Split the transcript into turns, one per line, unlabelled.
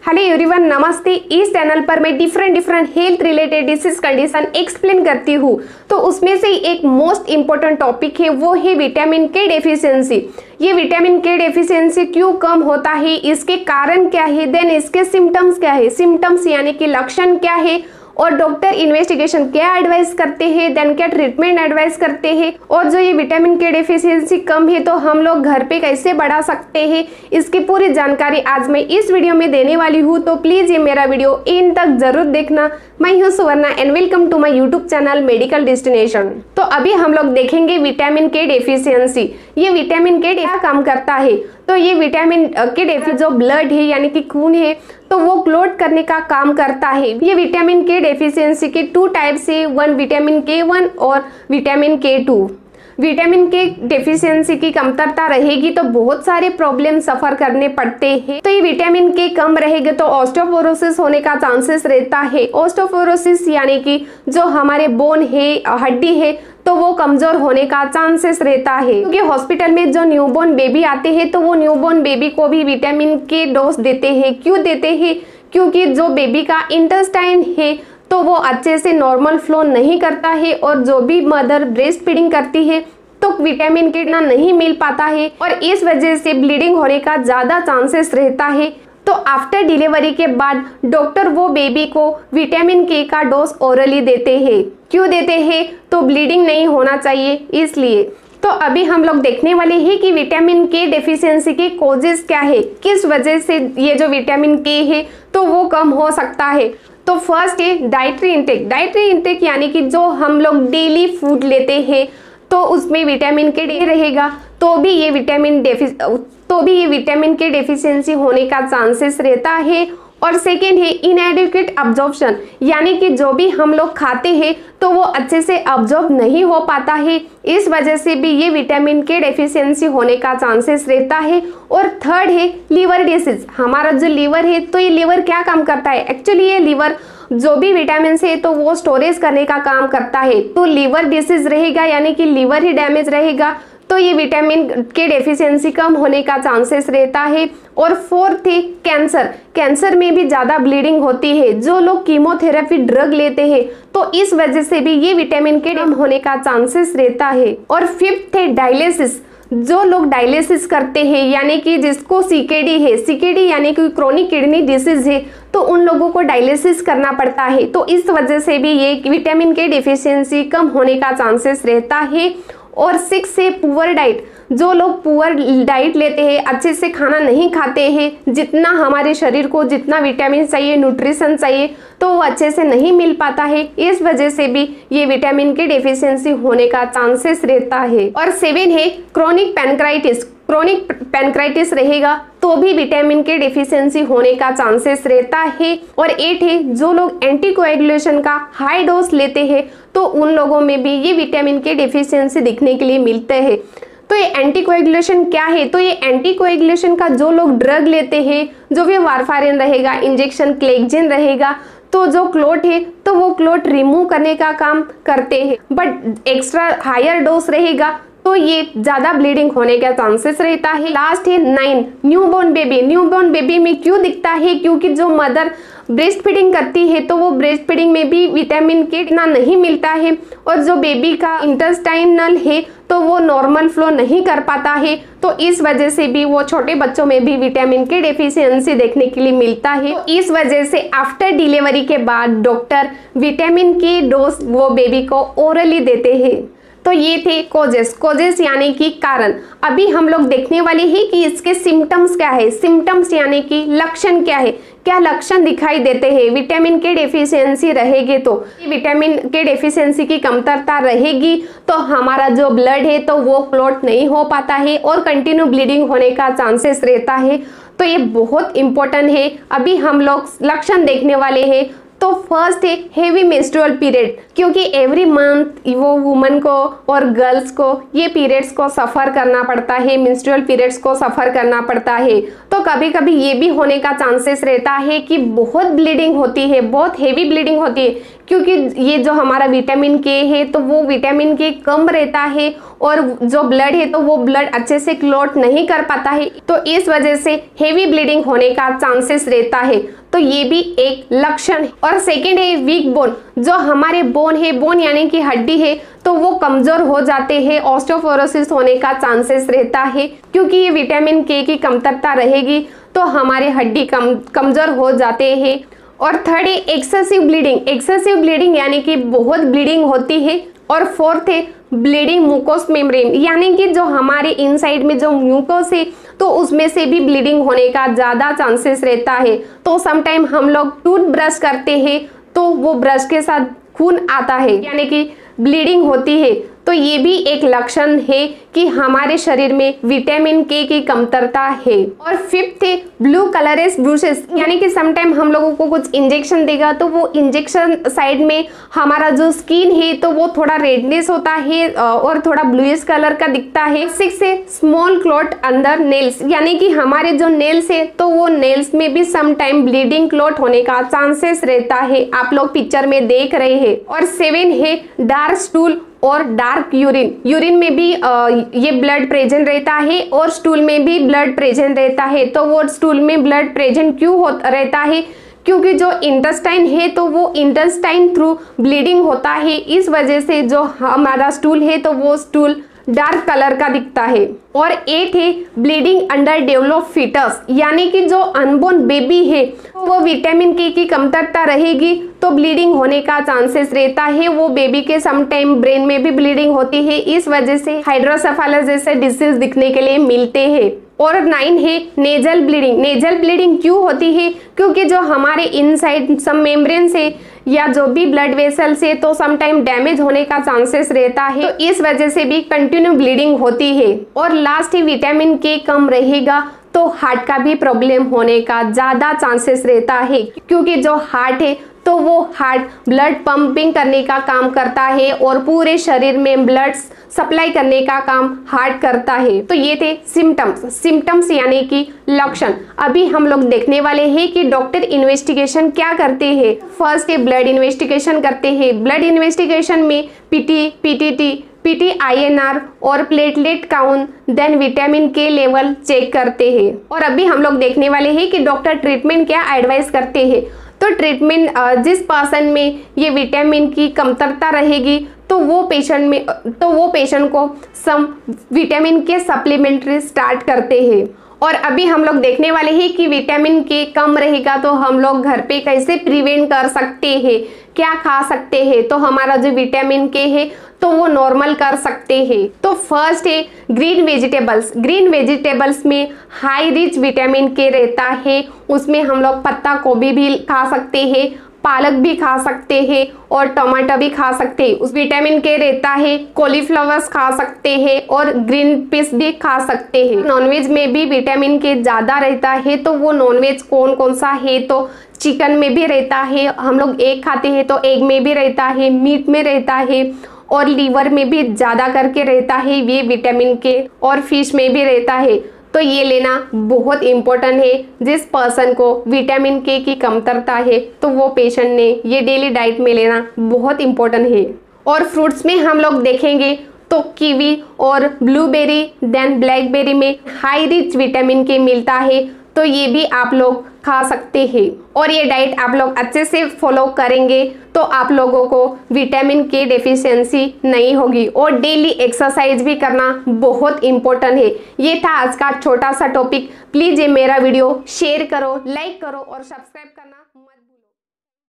Hello everyone, नमस्ते। इस channel पर मैं different health related disease condition explain करती हूँ। तो उसमें से एक मोस्ट इम्पोर्टेंट टॉपिक है, वो है विटामिन के डेफिशिएंसी। ये विटामिन के डेफिशिएंसी क्यों कम होता है, इसके कारण क्या है, देन इसके सिम्टम्स क्या है, सिम्टम्स यानी कि लक्षण क्या है, और डॉक्टर इन्वेस्टिगेशन क्या एडवाइस करते हैं, देन क्या ट्रीटमेंट एडवाइस करते हैं, और जो ये विटामिन के डेफिशिएंसी कम है तो हम लोग घर पे कैसे बढ़ा सकते हैं, इसकी पूरी जानकारी आज मैं इस वीडियो में देने वाली हूँ। तो प्लीज ये मेरा वीडियो एंड तक जरूर देखना। मैं हूँ Suvarna and welcome to my YouTube channel medical destination. तो अभी हम लोग देखेंगे विटामिन के डेफिशिएंसी। ये विटामिन के क्या काम करता है, तो ये विटामिन के डेफिशिएंसी जो ब्लड है यानी कि खून है, तो वो क्लॉट करने का काम करता है। ये विटामिन के डेफिशिएंसी के 2 टाइप्स है, वन विटामिन K1 और विटामिन K2। विटामिन के डेफिशिएंसी की कमतरता रहेगी तो बहुत सारे प्रॉब्लम सफर करने पड़ते हैं। तो ये विटामिन के कम रहेगा तो ऑस्टियोपोरोसिस होने का चांसेस रहता है। ऑस्टियोपोरोसिस यानी कि जो हमारे बोन है, हड्डी है, तो वो कमजोर होने का चांसेस रहता है। क्योंकि हॉस्पिटल में जो न्यूबॉर्न बेबी आते हैं तो वो न्यूबॉर्न बेबी को भी विटामिन के डोज देते हैं। क्यों देते हैं, क्योंकि जो बेबी का इंटेस्टाइन है तो वो अच्छे से नॉर्मल फ्लो नहीं करता है, और जो भी मदर ब्रेस्ट फीडिंग करती है तो विटामिन के ना नहीं मिल पाता है, और इस वजह से ब्लीडिंग होने का ज्यादा चांसेस रहता है। तो आफ्टर डिलीवरी के बाद डॉक्टर वो बेबी को विटामिन के का डोज ओरली देते हैं। क्यों देते हैं, तो ब्लीडिंग नहीं होना चाहिए इसलिए। तो अभी हम लोग देखने वाले हैं कि विटामिन के डेफिशिएंसी के कॉजेस क्या है, किस वजह से ये जो विटामिन के है तो वो कम हो सकता है। तो फर्स्ट है डाइटरी इंटेक। डाइटरी इंटेक यानी कि जो हम लोग डेली फूड लेते हैं तो उसमें विटामिन के रहेगा तो भी ये विटामिन के डेफिशिएंसी होने का चांसेस रहता है। और सेकेंड है इनएडिक्वेट अब्जॉर्प्शन, यानी कि जो भी हम लोग खाते हैं तो वो अच्छे से अब्जॉर्ब नहीं हो पाता है, इस वजह से भी ये विटामिन के डेफिशिएंसी होने का चांसेस रहता है। और थर्ड है लीवर डिसीज। हमारा जो लीवर है तो ये लीवर क्या काम करता है, एक्चुअली ये लीवर जो भी विटामिन है तो वो स्टोरेज करने का काम करता है। तो लीवर डिसीज रहेगा यानी कि लीवर ही डैमेज रहेगा तो ये विटामिन के डेफिशिएंसी कम होने का चांसेस रहता है। और फोर्थ है कैंसर। कैंसर में भी ज्यादा ब्लीडिंग होती है, जो लोग कीमोथेरेपी ड्रग लेते हैं तो इस वजह से भी ये विटामिन के कम होने का चांसेस रहता है। और फिफ्थ है डायलिसिस। जो लोग डायलिसिस करते हैं यानी कि जिसको सीकेडी है, सीकेडी यानी कि क्रोनिक किडनी डिसीज है, तो उन लोगों को डायलिसिस करना पड़ता है, तो इस वजह से भी ये विटामिन के डेफिशिएंसी कम होने का चांसेस रहता है। और 6 है पुअर डाइट। जो लोग पुअर डाइट लेते हैं, अच्छे से खाना नहीं खाते हैं, जितना हमारे शरीर को जितना विटामिन चाहिए, न्यूट्रिशन चाहिए, तो वो अच्छे से नहीं मिल पाता है, इस वजह से भी ये विटामिन के डेफिशिएंसी होने का चांसेस रहता है। और 7 है क्रोनिक पैनक्राइटिस। क्रोनिक पैनक्राइटिस रहेगा तो भी विटामिन के डेफिशिएंसी होने का चांसेस रहता है। और 8 है जो लोग एंटीकोएगुलेशन का हाई डोज लेते हैं तो उन लोगों में भी ये विटामिन के डेफिशिएंसी दिखने के लिए मिलते हैं। तो ये एंटीकोएगुलेशन क्या है, तो ये एंटीकोएगुलेशन का जो लोग ड्रग लेते हैं, जो भी वारफारिन रहेगा, इंजेक्शन क्लेक्जिन रहेगा, तो जो क्लोट है तो वो क्लोट रिमूव करने का काम करते हैं, बट एक्स्ट्रा हायर डोज रहेगा तो ये ज्यादा ब्लीडिंग होने का चांसेस रहता है। लास्ट है 9 न्यूबॉर्न बेबी। न्यूबॉर्न बेबी में क्यों दिखता है, क्योंकि जो मदर ब्रेस्ट फीडिंग करती है तो वो ब्रेस्ट फीडिंग में भी विटामिन के इतना नहीं मिलता है, और जो बेबी का इंटेस्टाइनल है तो वो नॉर्मल फ्लो नहीं कर पाता है, तो इस वजह से भी वो छोटे बच्चों में भी विटामिन के डेफिशिएंसी देखने के लिए मिलता है। तो इस वजह से आफ्टर डिलीवरी के बाद डॉक्टर विटामिन के डोज वो बेबी को ओरली देते हैं। तो ये थे कोजेस यानी कि कारण। अभी हम लोग देखने वाले हैं कि इसके सिम्टम्स क्या है। सिम्टम्स यानी कि लक्षण क्या है, क्या लक्षण दिखाई देते हैं विटामिन के डेफिशिएंसी रहेगी। तो विटामिन के डेफिशिएंसी की कमतरता रहेगी तो हमारा जो ब्लड है तो वो क्लॉट नहीं हो पाता है और कंटिन्यू ब्लीडिंग होने का चांसेस रहता है। तो ये बहुत इंपॉर्टेंट है। अभी हम लोग लक्षण देखने वाले हैं। तो फर्स्ट है हेवी मेंस्ट्रुअल पीरियड, क्योंकि एवरी मंथ वो वुमन को और गर्ल्स को ये पीरियड्स को सफ़र करना पड़ता है, मेंस्ट्रुअल पीरियड्स को सफ़र करना पड़ता है। तो कभी कभी ये भी होने का चांसेस रहता है कि बहुत ब्लीडिंग होती है, बहुत हेवी ब्लीडिंग होती है, क्योंकि ये जो हमारा विटामिन के है तो वो विटामिन के कम रहता है और जो ब्लड है तो वो ब्लड अच्छे से क्लॉट नहीं कर पाता है, तो इस वजह से हेवी ब्लीडिंग होने का चांसेस रहता है। तो ये भी एक लक्षण है। और सेकेंड है वीक बोन। जो हमारे बोन है, बोन यानी कि हड्डी है, तो वो कमजोर हो जाते हैं, ऑस्टियोपोरोसिस होने का चांसेस रहता है, क्योंकि ये विटामिन के की कमतरता रहेगी तो हमारे हड्डी कमजोर हो जाते हैं। और थर्ड है एक्सेसिव ब्लीडिंग। एक्सेसिव ब्लीडिंग यानी कि बहुत ब्लीडिंग होती है। और फोर्थ है ब्लीडिंग म्यूकोस मेम्ब्रेन, यानी कि जो हमारे इनसाइड में जो म्यूकोस है तो उसमें से भी ब्लीडिंग होने का ज़्यादा चांसेस रहता है। तो समटाइम हम लोग टूथ ब्रश करते हैं तो वो ब्रश के साथ खून आता है, यानी कि ब्लीडिंग होती है। तो ये भी एक लक्षण है कि हमारे शरीर में विटामिन के की कमतरता है। और फिफ्थ है ब्लू कलरेस ब्रूसेस, यानी कि समटाइम हम लोगों को कुछ इंजेक्शन देगा तो वो इंजेक्शन साइड में हमारा जो स्किन है तो वो थोड़ा रेडनेस होता है और थोड़ा ब्लूइश कलर का दिखता है। सिक्स है स्मॉल क्लॉट अंडर नेल्स, यानी कि हमारे जो नेल्स है तो वो नेल्स में भी समटाइम ब्लीडिंग क्लॉट होने का चांसेस रहता है, आप लोग पिक्चर में देख रहे हैं। और सेवन है डार्क स्टूल और डार्क यूरिन। यूरिन में भी ये ब्लड प्रेजेंट रहता है और स्टूल में भी ब्लड प्रेजेंट रहता है। तो वो स्टूल में ब्लड प्रेजेंट क्यों रहता है? क्योंकि जो इंटेस्टाइन है तो वो इंटेस्टाइन थ्रू ब्लीडिंग होता है, इस वजह से जो हमारा स्टूल है तो वो स्टूल डार्क कलर का दिखता है। और एट है ब्लीडिंग अंडर डेवलप फीटस, यानी कि जो अनबोर्न बेबी है तो वो विटामिन के की कमतरता रहेगी तो ब्लीडिंग होने का चांसेस रहता है। वो बेबी के समटाइम ब्रेन में भी ब्लीडिंग होती है, इस वजह से हाइड्रोसेफेलस जैसे डिसीज दिखने के लिए मिलते हैं। और 9 है नेजल ब्लीडिंग। नेजल ब्लीडिंग क्यों होती है? क्योंकि जो हमारे इनसाइड सब मेम्ब्रेन से या जो भी ब्लड वेसल से तो समटाइम डैमेज होने का चांसेस रहता है, तो इस वजह से भी कंटिन्यू ब्लीडिंग होती है। और लास्ट ही विटामिन के कम रहेगा तो हार्ट का भी प्रॉब्लम होने का ज्यादा चांसेस रहता है, क्योंकि जो हार्ट है तो वो हार्ट ब्लड पंपिंग करने का काम करता है और पूरे शरीर में ब्लड सप्लाई करने का काम हार्ट करता है। तो ये थे सिम्टम्स यानी कि लक्षण। अभी हम लोग देखने वाले हैं कि डॉक्टर इन्वेस्टिगेशन क्या करते हैं। फर्स्ट है ब्लड इन्वेस्टिगेशन करते हैं। ब्लड इन्वेस्टिगेशन में पीटी INR और प्लेटलेट काउंट, देन विटामिन के लेवल चेक करते हैं। और अभी हम लोग देखने वाले हैं कि डॉक्टर ट्रीटमेंट क्या एडवाइस करते हैं। तो ट्रीटमेंट जिस पर्सन में ये विटामिन की कमतरता रहेगी तो वो पेशेंट को सम विटामिन के सप्लीमेंट्री स्टार्ट करते हैं। और अभी हम लोग देखने वाले हैं कि विटामिन के कम रहेगा तो हम लोग घर पे कैसे प्रिवेंट कर सकते हैं, क्या खा सकते हैं तो हमारा जो विटामिन के है तो वो नॉर्मल कर सकते हैं। तो फर्स्ट है ग्रीन वेजिटेबल्स। ग्रीन वेजिटेबल्स में हाई रिच विटामिन के रहता है। उसमें हम लोग पत्ता गोभी भी खा सकते हैं, पालक भी खा सकते हैं और टमाटर भी खा सकते हैं। उस विटामिन के रहता है। कॉलीफ्लावर्स खा सकते हैं और ग्रीन पीस भी खा सकते हैं। नॉनवेज में भी विटामिन के ज़्यादा रहता है। तो वो नॉनवेज कौन कौन सा है? तो चिकन में भी रहता है, हम लोग एग खाते हैं तो एग में भी रहता है, मीट में रहता है और लीवर में भी ज़्यादा करके रहता है ये विटामिन के, और फिश में भी रहता है। तो ये लेना बहुत इम्पोर्टेंट है। जिस पर्सन को विटामिन के की कमतरता है तो वो पेशेंट ने ये डेली डाइट में लेना बहुत इम्पोर्टेंट है। और फ्रूट्स में हम लोग देखेंगे तो कीवी और ब्लूबेरी देन ब्लैकबेरी में हाई रिच विटामिन के मिलता है, तो ये भी आप लोग खा सकते हैं। और ये डाइट आप लोग अच्छे से फॉलो करेंगे तो आप लोगों को विटामिन के डेफिशिएंसी नहीं होगी। और डेली एक्सरसाइज भी करना बहुत इम्पोर्टेंट है। ये था आज का छोटा सा टॉपिक। प्लीज ये मेरा वीडियो शेयर करो, लाइक करो और सब्सक्राइब करना